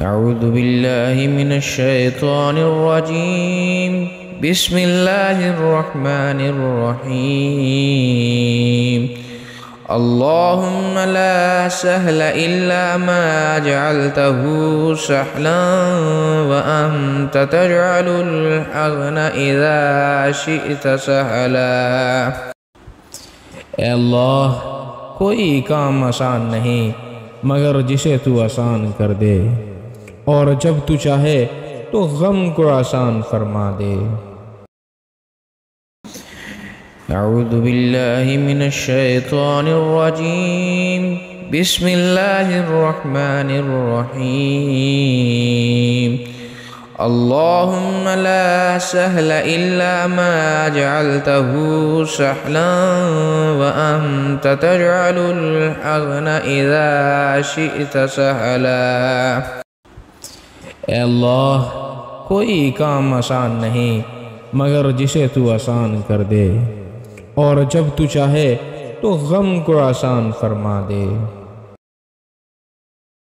أعوذ بالله من الشيطان الرجيم بسم الله الرحمن الرحيم اللهم لا سهل إلا ما جعلته سهلا وأنت تجعل الحزن إذا شئت سهلا۔ اے اللہ، کوئی کام آسان نہیں مگر جسے تو آسان کر دے، اور جب تو چاہے تو غم کو آسان فرما دے۔ أعوذ بالله من الشيطان الرجيم بسم الله الرحمن الرحيم اللهم لا سهل إلا ما جعلته سهلا وأنت تجعل الحزن إذا شئت سهلا۔ اے اللہ، کوئی کام آسان نہیں مگر جسے تو آسان کر دے، اور جب تو چاہے تو غم کو آسان فرما دے۔